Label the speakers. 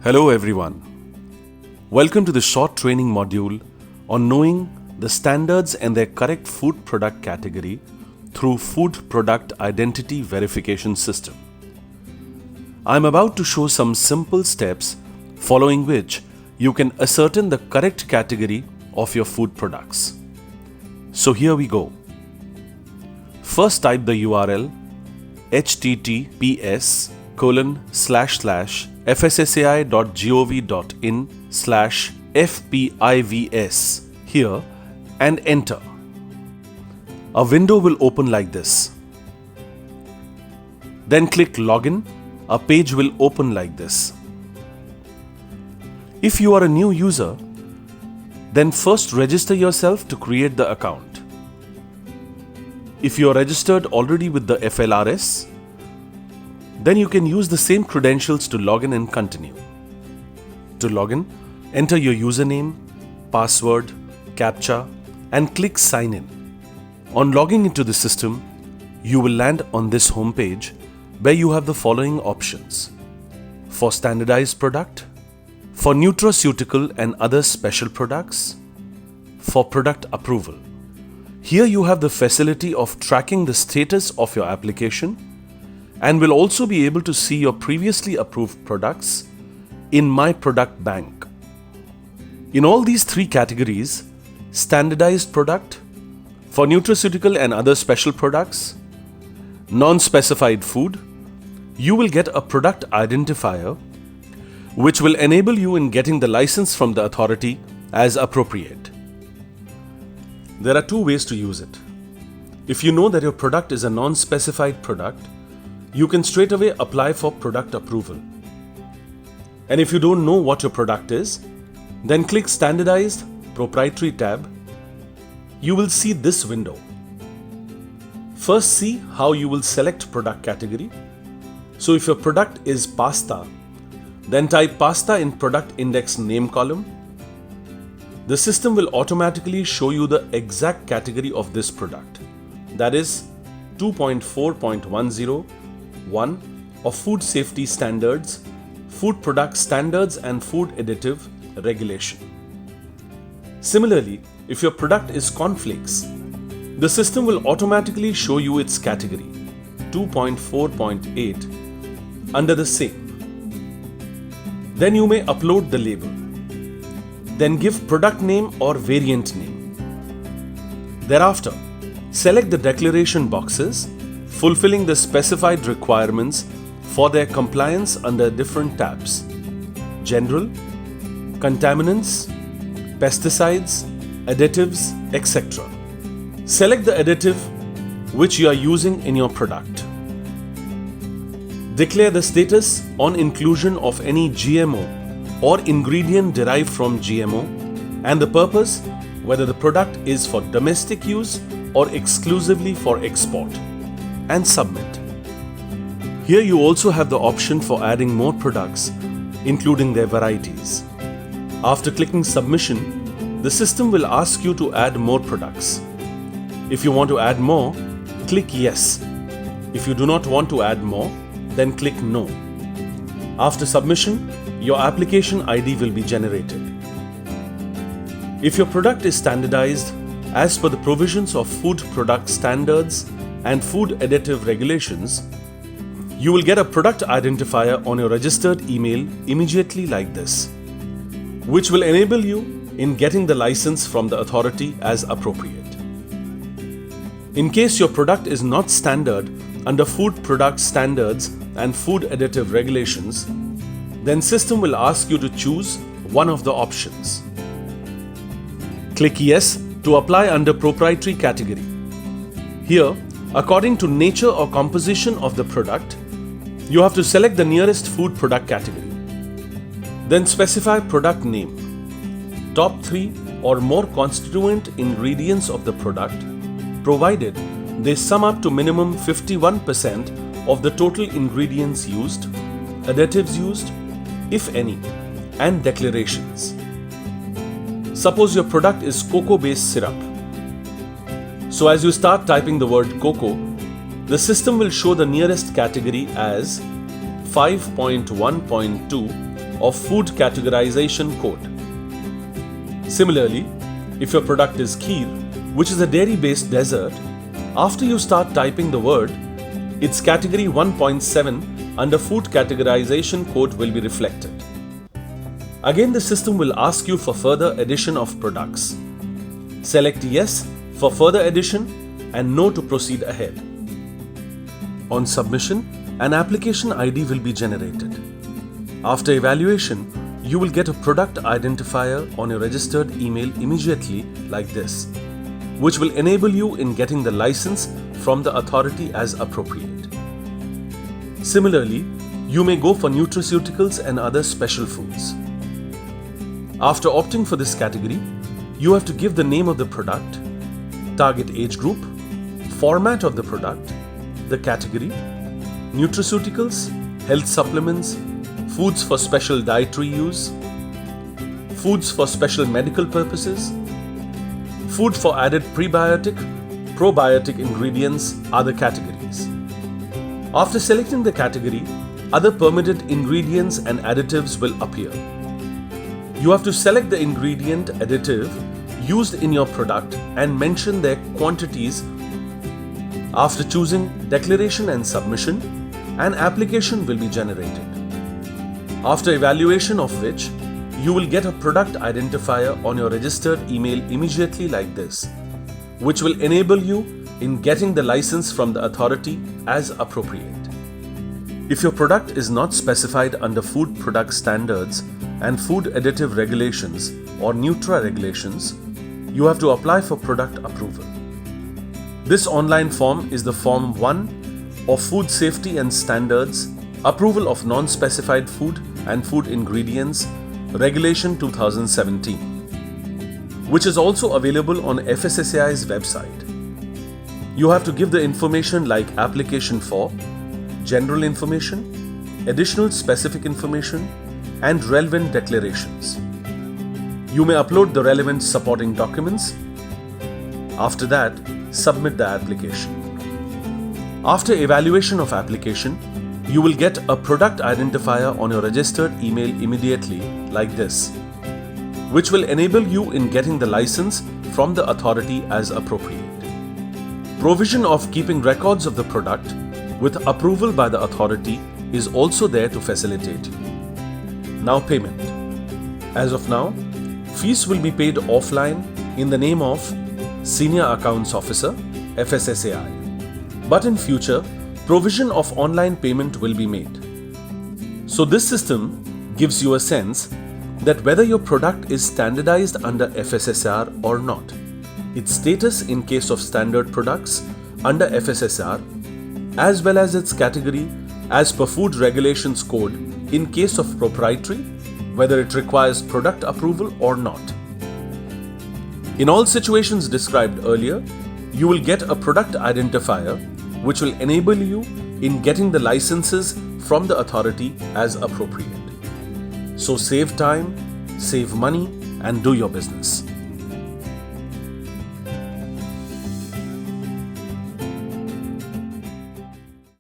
Speaker 1: Hello everyone. Welcome to the short training module on knowing the standards and their correct food product category through Food Product Identity Verification System. I am about to show some simple steps following which you can ascertain the correct category of your food products. So here we go. First type the URL https://fssai.gov.in/fpivs here and enter. A window will open like this. Then click Login. A page will open like this. If you are a new user, then first register yourself to create the account. If you are registered already with the FLRS, then you can use the same credentials to log in and continue. To log in, enter your username, password, CAPTCHA and click Sign In. On logging into the system, you will land on this home page where you have the following options: for standardized product, for nutraceutical and other special products, for product approval. Here you have the facility of tracking the status of your application and will also be able to see your previously approved products in My Product Bank. In all these three categories, standardized product, for nutraceutical and other special products, non-specified food, you will get a product identifier which will enable you in getting the license from the authority as appropriate. There are two ways to use it. If you know that your product is a non-specified product, you can straight away apply for product approval. And if you don't know what your product is, then click Standardized Proprietary tab. You will see this window. First, see how you will select product category. So if your product is pasta, then type pasta in product index name column. The system will automatically show you the exact category of this product, that is 2.4.101 of Food Safety Standards, Food Product Standards and Food Additive Regulation. Similarly, if your product is cornflakes, the system will automatically show you its category, 2.4.8, under the same. Then you may upload the label. Then give product name or variant name. Thereafter, select the declaration boxes fulfilling the specified requirements for their compliance under different tabs: General, Contaminants, Pesticides, Additives, etc. Select the additive which you are using in your product. Declare the status on inclusion of any GMO or ingredient derived from GMO and the purpose, whether the product is for domestic use or exclusively for export, and submit. Here you also have the option for adding more products, including their varieties. After clicking Submission, the system will ask you to add more products. If you want to add more, click Yes. If you do not want to add more, then click No. After submission, your application ID will be generated. If your product is standardized as per the provisions of Food Product Standards and Food Additive Regulations, you will get a product identifier on your registered email immediately like this, which will enable you in getting the license from the authority as appropriate. In case your product is not standard under Food Product Standards and Food Additive Regulations, then system will ask you to choose one of the options. Click Yes to apply under proprietary category. Here, according to nature or composition of the product, you have to select the nearest food product category. Then specify product name. Top 3 or more constituent ingredients of the product, provided they sum up to minimum 51% of the total ingredients used, additives used, if any, and declarations. Suppose your product is cocoa-based syrup. So as you start typing the word cocoa, the system will show the nearest category as 5.1.2 of food categorization code. Similarly, if your product is kheer, which is a dairy-based dessert, after you start typing the word, its category 1.7 under food categorization code will be reflected. Again, the system will ask you for further addition of products. Select yes for further addition and no to proceed ahead. On submission, an application ID will be generated. After evaluation, you will get a product identifier on your registered email immediately like this, which will enable you in getting the license from the authority as appropriate. Similarly, you may go for nutraceuticals and other special foods. After opting for this category, you have to give the name of the product, target age group, format of the product, the category, nutraceuticals, health supplements, foods for special dietary use, foods for special medical purposes, food for added prebiotic, probiotic ingredients are the categories. After selecting the category, other permitted ingredients and additives will appear. You have to select the ingredient additive used in your product and mention their quantities. After choosing declaration and submission, an application will be generated. After evaluation of which, you will get a product identifier on your registered email immediately like this, which will enable you in getting the license from the authority as appropriate. If your product is not specified under Food Product Standards and Food Additive Regulations or Nutra Regulations, you have to apply for product approval. This online form is the Form 1 of Food Safety and Standards Approval of Non-Specified Food and Food Ingredients Regulation 2017, which is also available on FSSAI's website. You have to give the information like application for, general information, additional specific information, and relevant declarations. You may upload the relevant supporting documents. After that, submit the application. After evaluation of application, you will get a product identifier on your registered email immediately like this, which will enable you in getting the license from the authority as appropriate. Provision of keeping records of the product with approval by the authority is also there to facilitate you. Now payment. As of now, fees will be paid offline in the name of Senior Accounts Officer, FSSAI. But in future, provision of online payment will be made. So this system gives you a sense that whether your product is standardized under FSSR or not, its status in case of standard products under FSSR, as well as its category as per Food Regulations Code in case of proprietary, whether it requires product approval or not. In all situations described earlier, you will get a product identifier which will enable you in getting the licenses from the authority as appropriate. So save time, save money, and do your business.